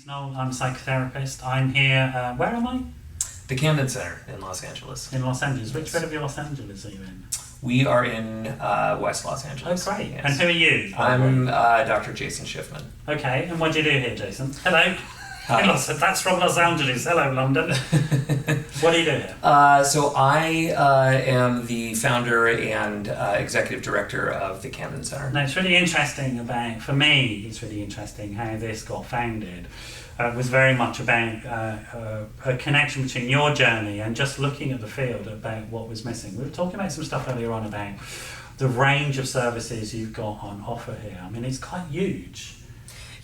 name's Noel. I'm a psychotherapist. I'm here, where am I? The Camden Center in Los Angeles. In Los Angeles. Which bit of Los Angeles are you in? We are in West Los Angeles. Oh, great. Yes. And who are you? I'm Dr. Jason Schiffman. Okay, and what do you do here, Jason? Hello. Hi. That's from Los Angeles. Hello, London. What do you do here? So I am the founder and executive director of the Camden Center. Now, it's really interesting for me, it's really interesting how this got founded. It was very much about a connection between your journey and just looking at the field about what was missing. We were talking about some stuff earlier on about the range of services you've got on offer here. I mean, it's quite huge.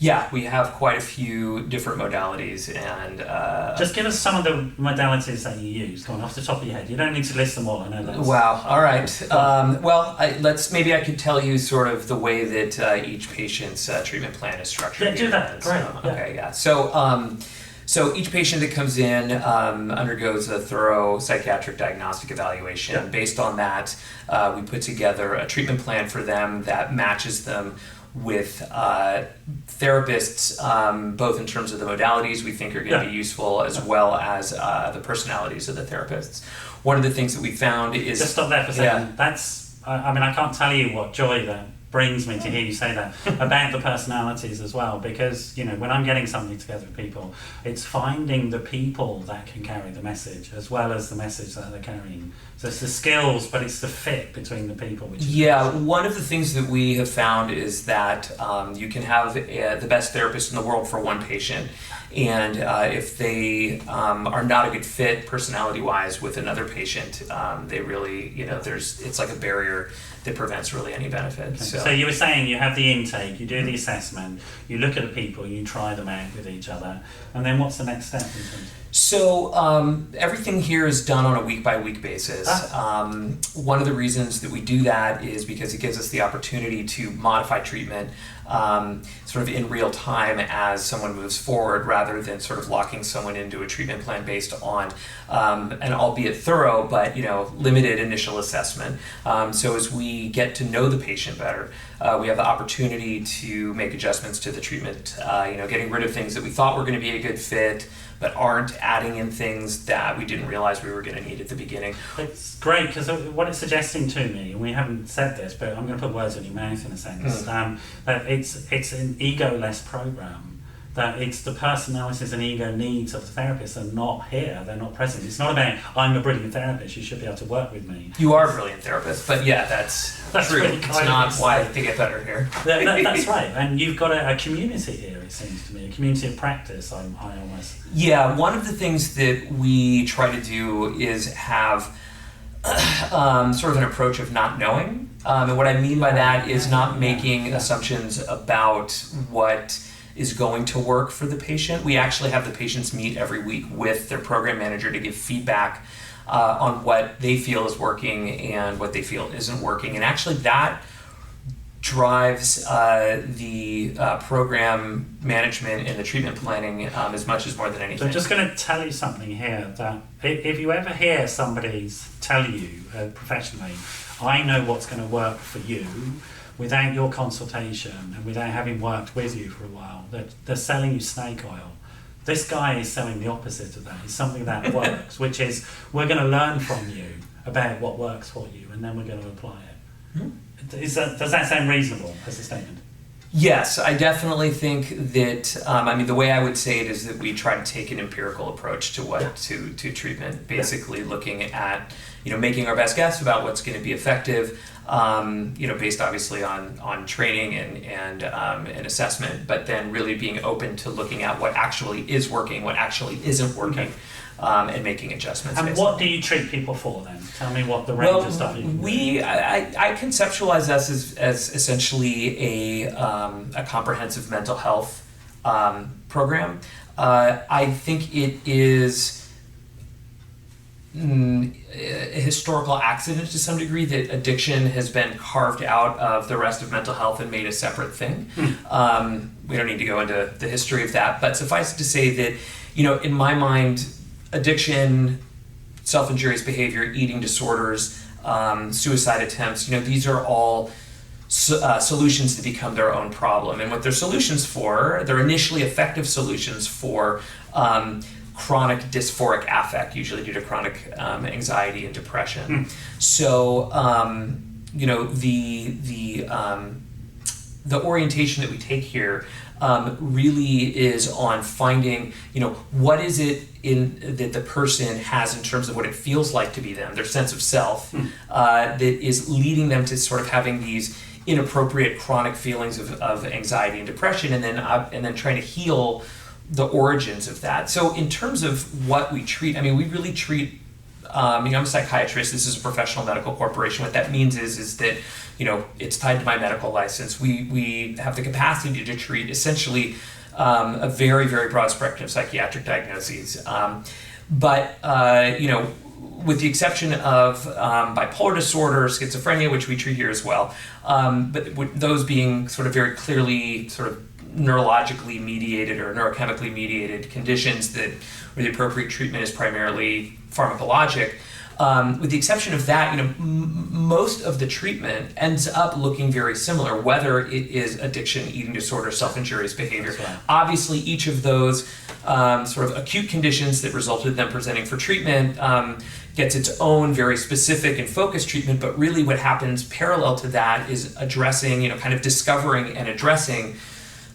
Yeah, we have quite a few different modalities, and just give us some of the modalities that you use. Go on, off the top of your head. You don't need to list them all. I know that. Wow. All right. Maybe I could tell you sort of the way that each patient's treatment plan is structured. Yeah, do that. Great. Okay. Yeah. So each patient that comes in undergoes a thorough psychiatric diagnostic evaluation. Yeah. Based on that, we put together a treatment plan for them that matches them with therapists, both in terms of the modalities we think are going to be useful, as well as the personalities of the therapists. One of the things that we found is... Just stop there for a second. Yeah. I can't tell you what joy that brings me to hear you say that about the personalities as well, because when I'm getting something together with people, it's finding the people that can carry the message as well as the message that they're carrying. So it's the skills, but it's the fit between the people. One of the things that we have found is that you can have the best therapist in the world for one patient, and if they are not a good fit personality-wise with another patient, they really, it's like a barrier that prevents really any benefit. Okay. So you were saying you have the intake, you do the assessment, you look at the people, you try them out with each other, and then what's the next step in terms? So everything here is done on a week-by-week basis. One of the reasons that we do that is because it gives us the opportunity to modify treatment sort of in real time as someone moves forward, rather than sort of locking someone into a treatment plan based on an albeit thorough but limited initial assessment. So as we get to know the patient better, we have the opportunity to make adjustments to the treatment, getting rid of things that we thought were going to be a good fit but aren't, adding in things that we didn't realize we were going to need at the beginning. It's great, because what it's suggesting to me, and we haven't said this, but I'm going to put words in your mouth in a sense, that it's an ego-less program, that it's the personalities and ego needs of the therapist are not here, they're not present. It's not about, I'm a brilliant therapist, you should be able to work with me. You are a brilliant therapist, but yeah, that's true. Really it's not why they get better here. That's right, and you've got a community here, it seems to me, a community of practice, I almost... Yeah, one of the things that we try to do is have sort of an approach of not knowing. And what I mean by that is not making assumptions about what is going to work for the patient. We actually have the patients meet every week with their program manager to give feedback on what they feel is working and what they feel isn't working. And actually that drives the program management and the treatment planning as much as more than anything. So I'm just going to tell you something here, that if you ever hear somebody tell you professionally, I know what's going to work for you, without your consultation and without having worked with you for a while, they're selling you snake oil. This guy is selling the opposite of that. It's something that works, which is, we're going to learn from you about what works for you, and then we're going to apply it. Mm-hmm. Does that sound reasonable as a statement? Yes, I definitely think that, the way I would say it is that we try to take an empirical approach to treatment, basically looking at, making our best guess about what's going to be effective, based obviously on training and assessment, but then really being open to looking at what actually is working, what actually isn't working. And making adjustments. And what do you treat people for then? Tell me what the range of stuff you can do. I conceptualize this as essentially a comprehensive mental health program. I think it is a historical accident to some degree that addiction has been carved out of the rest of mental health and made a separate thing. We don't need to go into the history of that, but suffice it to say that, in my mind, addiction, self-injurious behavior, eating disorders, suicide attempts, these are all solutions to become their own problem. And what they're solutions for, they're initially effective solutions for chronic dysphoric affect, usually due to chronic anxiety and depression. So, the orientation that we take here really is on finding, what is it that the person has in terms of what it feels like to be them, their sense of self, that is leading them to sort of having these inappropriate chronic feelings of anxiety and depression, and then trying to heal the origins of that. So in terms of what we treat, we really treat, I'm a psychiatrist, this is a professional medical corporation. What that means is that, it's tied to my medical license. We have the capacity to treat essentially a very, very broad spectrum of psychiatric diagnoses. With the exception of bipolar disorder, schizophrenia, which we treat here as well, but with those being sort of very clearly sort of neurologically mediated or neurochemically mediated conditions where the appropriate treatment is primarily pharmacologic. With the exception of that, most of the treatment ends up looking very similar, whether it is addiction, eating disorder, self-injurious behavior. Right. Obviously, each of those sort of acute conditions that resulted in them presenting for treatment gets its own very specific and focused treatment, but really what happens parallel to that is addressing, kind of discovering and addressing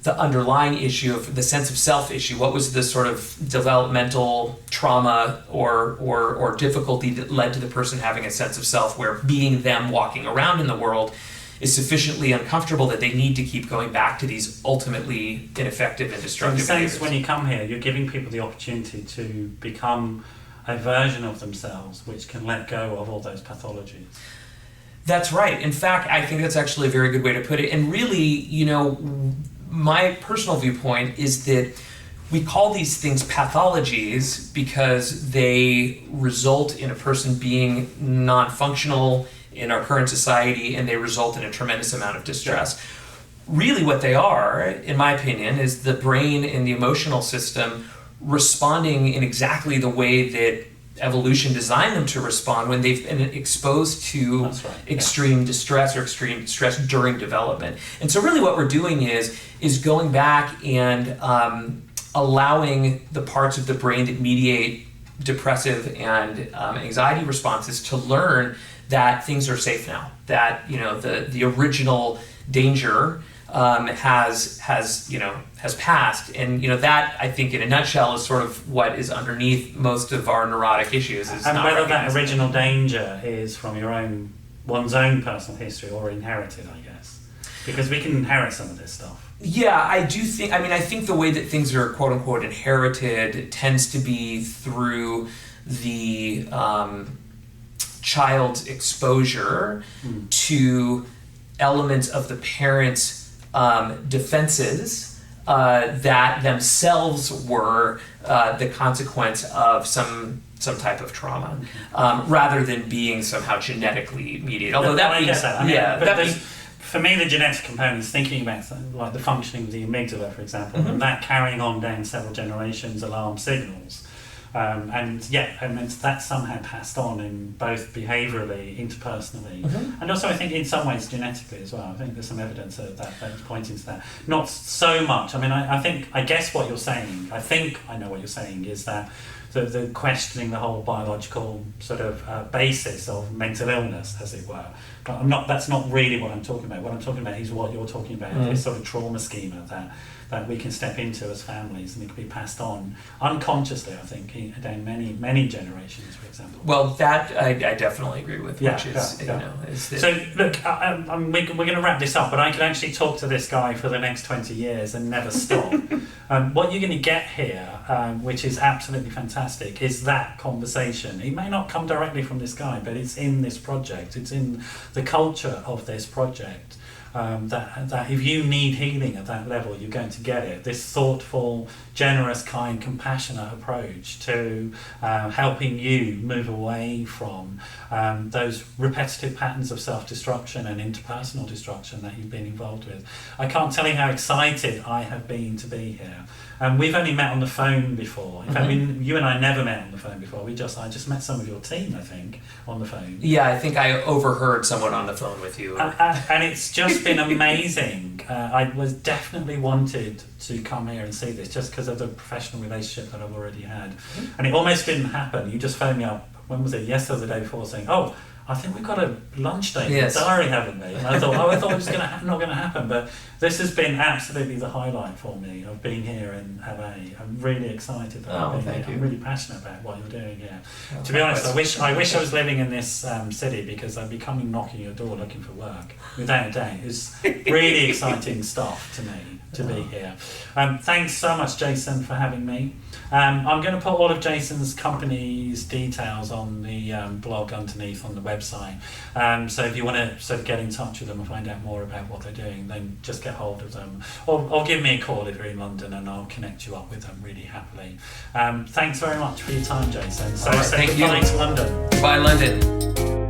the underlying issue of the sense of self issue. What was the sort of developmental trauma or difficulty that led to the person having a sense of self where being them walking around in the world is sufficiently uncomfortable that they need to keep going back to these ultimately ineffective and destructive in a sense, behaviors. when you come here, you're giving people the opportunity to become a version of themselves which can let go of all those pathologies. That's right. In fact, I think that's actually a very good way to put it. And really, my personal viewpoint is that we call these things pathologies because they result in a person being non-functional in our current society, and they result in a tremendous amount of distress. Really what they are, in my opinion, is the brain and the emotional system responding in exactly the way that evolution designed them to respond when they've been exposed to extreme distress or extreme stress during development. And so really what we're doing is going back and allowing the parts of the brain that mediate depressive and anxiety responses to learn that things are safe now, that the original danger has passed, and that, I think, in a nutshell, is sort of what is underneath most of our neurotic issues. And whether that original danger is from one's own personal history or inherited, I guess, because we can inherit some of this stuff. Yeah, I do think. I think the way that things are quote unquote inherited tends to be through the child's exposure to elements of the parent's defenses that themselves were the consequence of some type of trauma, rather than being somehow genetically mediated. Although for me, the genetic component is thinking about like the functioning of the amygdala, for example, and that carrying on down several generations alarm signals. And that's somehow passed on in both behaviourally, interpersonally, and also I think in some ways genetically as well. I think there's some evidence that's pointing to that. Not so much. I guess what you're saying, I think I know what you're saying, is that the questioning the whole biological sort of basis of mental illness, as it were. But that's not really what I'm talking about. What I'm talking about is what you're talking about, this sort of trauma schema that we can step into as families, and it can be passed on unconsciously, I think, down many generations, for example. Well, that I definitely agree with. So look, we're going to wrap this up, but I could actually talk to this guy for the next 20 years and never stop. What you're going to get here, which is absolutely fantastic, is that conversation. It may not come directly from this guy, but it's in this project. It's in the culture of this project. That if you need healing at that level, you're going to get it. This thoughtful, generous, kind, compassionate approach to helping you move away from those repetitive patterns of self-destruction and interpersonal destruction that you've been involved with. I can't tell you how excited I have been to be here. We've only met on the phone before. In fact, you and I never met on the phone before. I just met some of your team, I think, on the phone. Yeah, I think I overheard someone on the phone with you. And it's just been amazing. I was definitely wanted to come here and see this just because of the professional relationship that I've already had. And it almost didn't happen. You just phoned me up, when was it, yesterday or the day before, saying, oh, I think we've got a lunch date in the diary, haven't we? And I thought, it was not going to happen. But this has been absolutely the highlight for me of being here in LA. I'm really excited that I'm being here. I'm really passionate about what you're doing here. To be honest, I wish I was living in this city, because I'd be coming knocking your door looking for work, without a doubt. It's really exciting stuff to me to be here. Thanks so much, Jason, for having me. I'm going to put all of Jason's company's details on the blog underneath on the website. So if you want to sort of get in touch with them and find out more about what they're doing, then just get hold of them. Or give me a call if you're in London, and I'll connect you up with them really happily. Thanks very much for your time, Jason. So thank you. goodbye to London. Bye, London.